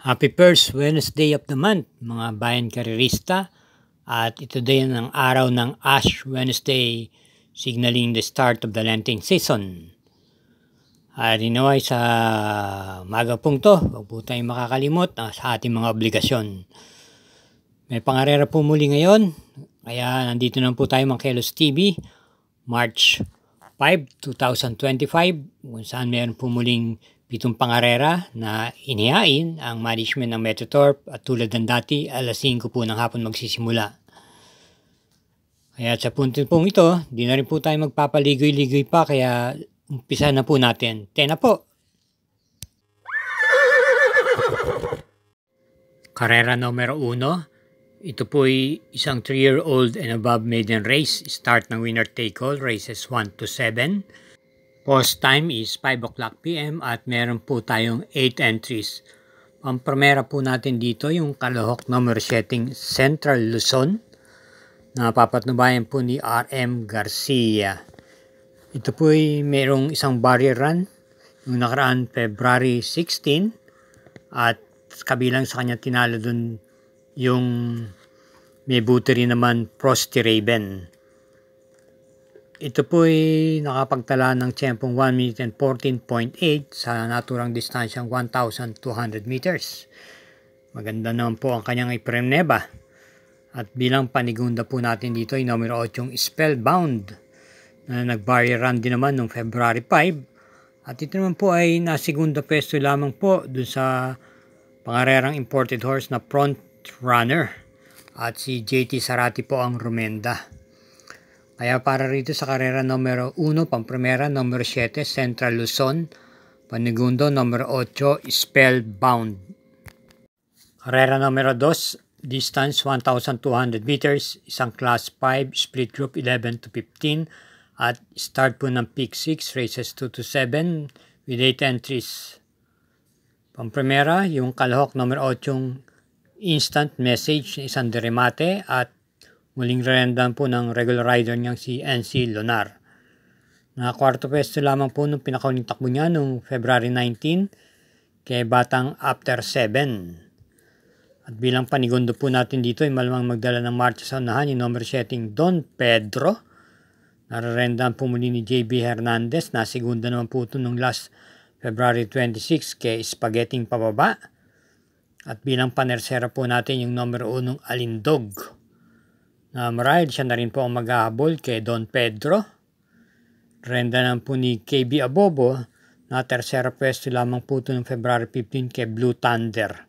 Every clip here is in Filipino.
Happy first Wednesday of the month, mga bayan karerista. At ito din ang araw ng Ash Wednesday, signaling the start of the Lenten season. At inaway sa maga pong to, huwag po tayong makakalimot sa ating mga obligasyon. May pangarera po muli ngayon, kaya nandito na po tayo mga Kelos TV, March 5, 2025, kung saan meron po muling 7 pangarera na inihain ang management ng Metrotorp at tulad ng dati, alas 5 po ng hapon magsisimula. Kaya sa punto pong ito, di na rin po tayo magpapaligoy-ligoy pa, kaya umpisa na po natin. Tena po! Karera numero 1. Ito po ay isang 3-year-old and above maiden race. Start ng winner take all, races 1 to 7. Post time is 5 o'clock PM at meron po tayong 8 entries. Pampremera po natin dito yung kalahok number setting Central Luzon na papatnubayan po ni RM Garcia. Ito po ay merong isang barrier run yung nakaraan February 16 at kabilang sa kanya tinalo dun yung may buti rin naman Frosty Raven. Ito po ay nakapagtala ng tiyempong 1 minute and 14.8 sa naturang distansyang 1,200 meters. Maganda naman po ang kanyang ipremneba. At bilang panigunda po natin dito ay numero 8 yung Spellbound na nag-barrier run din naman noong February 5. At ito naman po ay nasigunda pwesto lamang po dun sa pangarerang imported horse na Front Runner. At si JT Sarati po ang rumenda. Kaya para rito sa karera numero 1, pampremera, numero 7, Central Luzon, panigundo, numero 8, Spellbound. Karera numero 2, distance 1,200 meters, isang class 5, split group 11 to 15, at start po ng peak 6, races 2 to 7, with 8 entries. Pampremera, yung kalahok numero 8, instant message, isang deremate, at muling rendan po ng regular rider niyang si NC Lonar. Na kwarto pwesto lamang po nung pinakauling takbo niya noong February 19 kay Batang After 7. At bilang panigundo po natin dito ay malamang magdala ng marcha sa unahan yung number setting Don Pedro. Nararendan po muli ni JB Hernandez na segunda naman po ito nung last February 26 kay Spaghetting pababa. At bilang panersera po natin yung number 1 Alindog. Marahil siya na rin po ang maghahabol kay Don Pedro. Renda naman po ni KB Abobo na tersera pwesto lamang po ito noong February 15 kay Blue Thunder.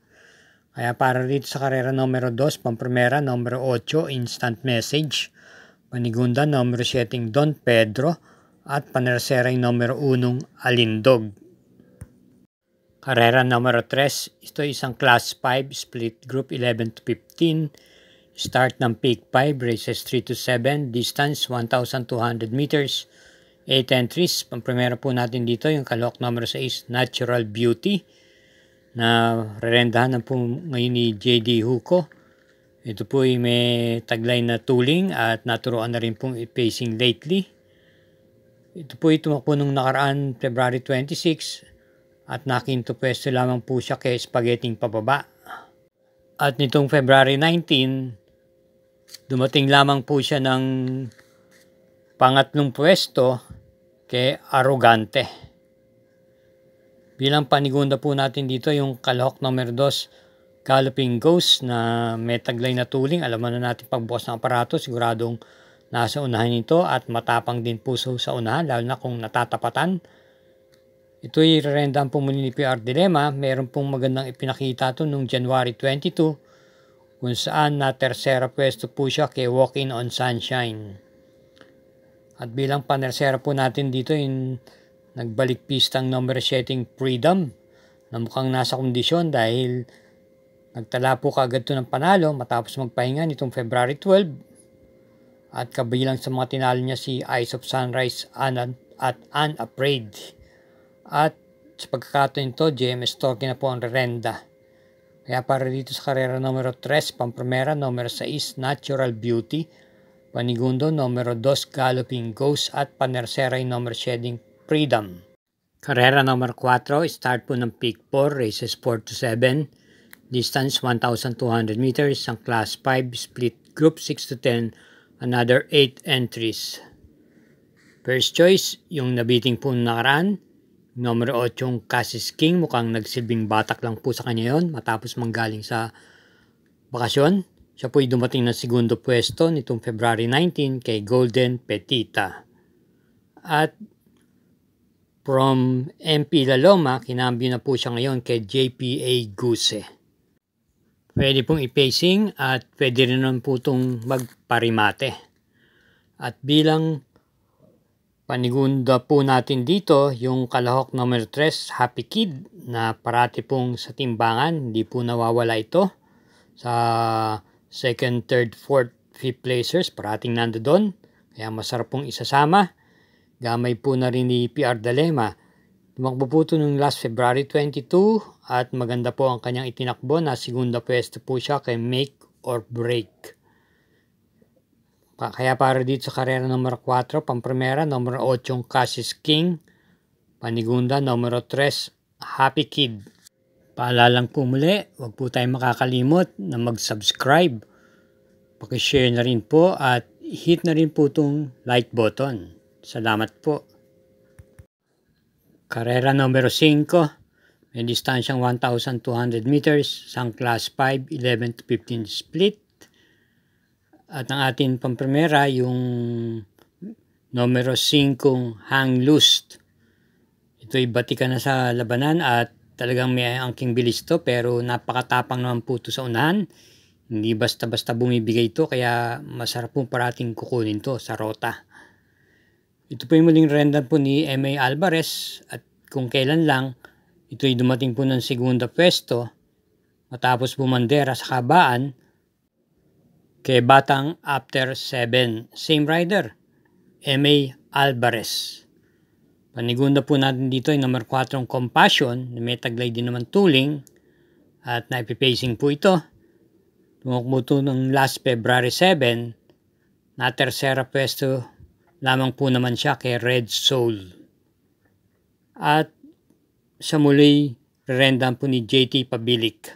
Kaya para rito sa karera numero 2, pampremera, numero 8, instant message. Panigunda, numero 7, Don Pedro. At panersera yung numero 1, Alindog. Karera numero 3, ito isang class 5, split group 11 to 15. Start ng peak 5, races 3 to 7, distance 1,200 meters, 8 entries. Pampremera po natin dito yung kalahok number 6, Natural Beauty, na rerendahan na po ngayon ni JD Huco. Ito po ay may taglay na tooling at naturoan na rin pong pacing lately. Ito po ay tumakbo nung nakaraan February 26 at nakinto pwesto lamang po siya kay Spaghetting pababa. At nitong February 19, dumating lamang po siya ng pangatlong pwesto kay Arrogante. Bilang panigunda po natin dito yung kalahok number 2, Galloping Ghost na may taglay na tuling. Alam na natin pagbukas ng aparato, siguradong nasa unahan nito at matapang din puso sa unahan, lalo na kung natatapatan. Ito ay rerendaan po muli ni PR Dilema. Meron pong magandang ipinakita ito noong January 22 kung saan na tersera pwesto po siya kay Walk-in on Sunshine. At bilang panersera po natin dito yung nagbalik pistang number setting Freedom na mukhang nasa kondisyon dahil nagtala po kaagad ito ng panalo matapos magpahinga nitong February 12 at kabilang sa mga tinalo niya si Eyes of Sunrise at Unafraid. At sa pagkakataon ito, JMS Torque na po ang rerenda. Kaya para dito sa karera numero 3, pampremera, numero 6, Natural Beauty, panigundo, numero 2, Galloping Ghost, at panersera yung numero shedding Freedom. Karera numero 4, start po ng peak 4, races 4 to 7. distance 1,200 meters. Ang class 5, split group 6 to 10, another 8 entries. First choice, yung nabiting po nakaraan, numero 8 yung Cassis King, mukhang nagsilbing batak lang po sa kanya yon matapos manggaling sa bakasyon. Siya po'y dumating ng segundo pwesto nitong February 19 kay Golden Petita. At from MP La Loma, kinambyo na po siya ngayon kay JPA Guse. Pwede pong i-pacing at pwede rin naman po itong magparimate. At bilang panigunda po natin dito, yung kalahok number 3, Happy Kid, na parati pong sa timbangan, hindi po nawawala ito. Sa second, third, fourth, fifth placers, parating nando doon. Kaya masarap pong isasama. Gamay po na rin ni PR Dalema. Tumakbo po ito noong last February 22 at maganda po ang kanyang itinakbo na segunda pwesto po siya kay Make or Break. Kaya para dito sa karera numero 4, pamprimera, numero 8 Cassis King, panigunda, numero 3 Happy Kid. Paalalang po muli, huwag po tayong makakalimot na mag-subscribe. Pakishare na rin po at hit na rin po itong like button. Salamat po. Karera numero 5, may distansyang 1,200 meters, isang class 5, 11 to 15 split. At ang ating pamprimera, yung numero 5 Hang Loose. Ito'y batikan na sa labanan at talagang may angking bilis to, pero napakatapang naman po ito sa unahan. Hindi basta-basta bumibigay ito, kaya masarap po parating kukunin to sa rota. Ito po yung muling rendan po ni M.A. Alvarez at kung kailan lang, ito'y dumating po ng segunda pwesto matapos bumandera sa kabaan kay Batang after 7. Same rider, M.A. Alvarez. Panigunda po natin dito ay number 4 Compassion na may taglay din naman tuling at naipipacing po ito. Tumakbo ito ng last February 7 na tersera pwesto lamang po naman siya kay Red Soul. At sa muli rendan po ni JT Pabilik.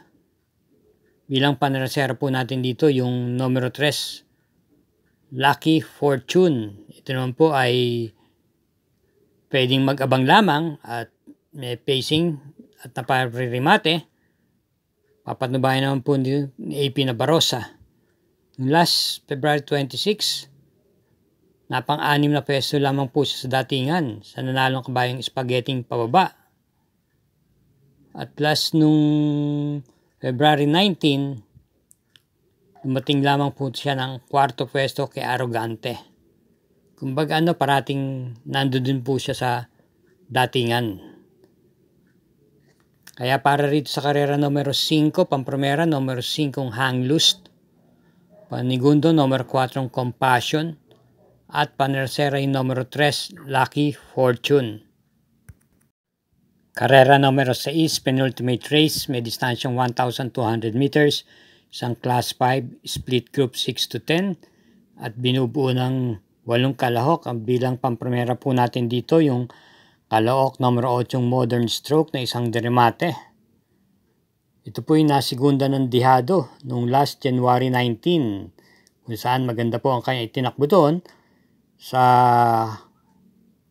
Bilang panerasera po natin dito yung numero 3 Lucky Fortune. Ito naman po ay pwedeng mag-abang lamang at may pacing at naparirimate. Papatnubayan naman po ni AP Nabarosa. Last February 26, napang-anim na peso lamang po siya sa datingan sa nanalong kabayang spaghetting pababa. At last nung February 19, dumating lamang po siya ng 4th pwesto kay Arrogante. Kumbaga parating nandun po siya sa datingan. Kaya para rito sa karera numero 5, pamprimera, numero 5 Hang Loose, panigundo, numero 4 Compassion, at panersera yung numero 3 Lucky Fortune. Karera numero 6, penultimate race, may distansyang 1,200 meters, isang class 5, split group 6 to 10, at binubuo ng 8 kalahok. Ang bilang pamprimera po natin dito yung kalahok numero 8 Modern Stroke na isang deremate. Ito po yung nasigunda ng Dihado noong last January 19 kung saan maganda po ang kanya itinakbo doon sa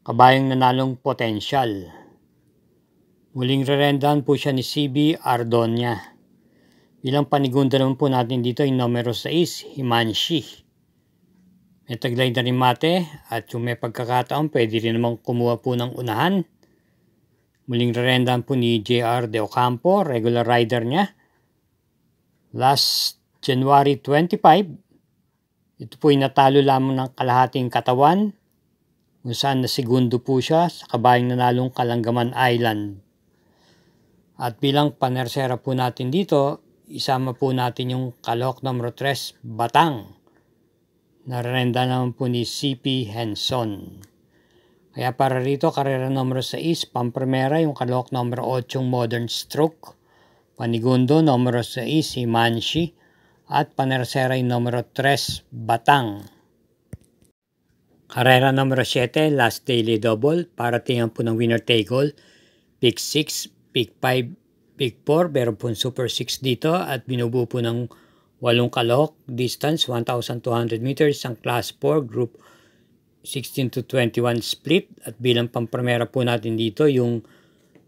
kabayang nanalong Potential. Muling rerendahan po siya ni CB Ardonia. Bilang panigunda naman po natin dito yung numero 6 Himanshi. May taglay na rin mate at yung may pagkakataon pwede rin namang kumuha po ng unahan. Muling rerendahan po ni JR De Ocampo, regular rider niya. Last January 25, ito po ay natalo lamang ng kalahating katawan kung saan nasigundo po siya sa kabayang nanalong Kalanggaman Island. At bilang panersera po natin dito, isama po natin yung kalahok numero 3 Batang. Narenda naman po ni CP Henson. Kaya para rito, karera numero 6, pamprimera yung kalahok numero 8 Modern Stroke, panigundo numero 6 Himanshi, at panersera yung numero 3 Batang. Karera numero 7, last daily double, para tingnan po ng winner take all, pick 6, pick 5, Big 4, meron po Super 6 dito at binubuo po ng 8 kalahok, distance 1,200 meters, ang Class 4, Group 16 to 21 split. At bilang pampremera po natin dito, yung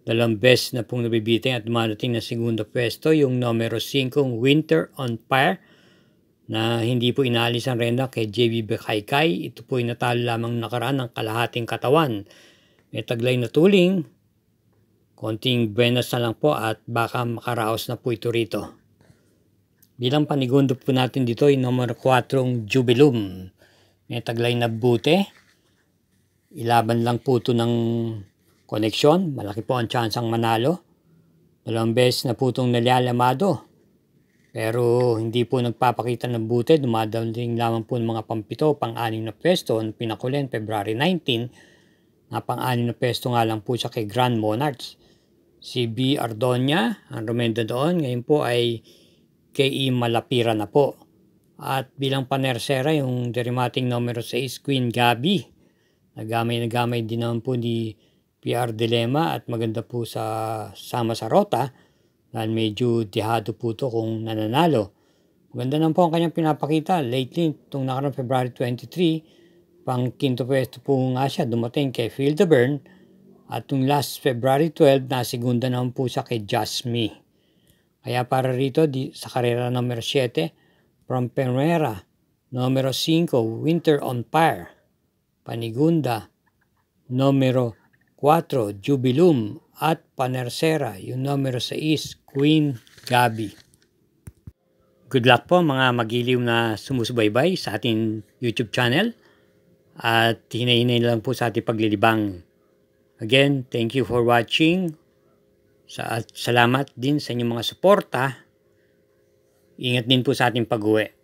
dalawang best na pong nabibiting at dumadating na segundo pwesto, yung numero 5, Winter on Fire, na hindi po inaalis ang renda kay JB Bekaykay. Ito po ay natalo lamang nakaraan ng kalahating katawan. May taglay na tuling, konting buenas na lang po at baka makaraos na po ito rito. Bilang panigundo po natin dito ay numero 4, Jubilum. May taglay na bute. Ilaban lang po ito ng koneksyon. Malaki po ang tsansang manalo. Dalawang beses na po itong nalalamado. Pero hindi po nagpapakita ng bute. Dumadaling lamang po ng mga pampito, pang-anim na pwesto. Pinakulen, February 19. Na pang-anim na pwesto nga lang po siya kay Grand Monarchs. Si B. Ardonia, ang rumenda doon. Ngayon po ay K.E. Malapira na po. At bilang panersera, yung derimating numero 6, Queen Gabi. Nagamay din naman po ni PR Dilema at maganda po sa sama sa rota. Dahil medyo dihado po ito kung nananalo. Maganda naman po ang kanyang pinapakita. Lately, itong nakarang February 23, pang quinto pwesto po nga siya dumating kay Feel the Burn. At yung last February 12, nasigunda naman po siya kay Just Me. Kaya para rito sa karera numero 7, from Primera, numero 5, Winter on Fire. Panigunda, numero 4, Jubilum. At panersera, yung numero 6, Queen Gabi. Good luck po mga magiliw na sumusubaybay sa ating YouTube channel. At hinay-hinay lang po sa ating paglilibang. Again, thank you for watching. At salamat din sa inyong mga suporta. Ingat din po sa ating pag-uwi.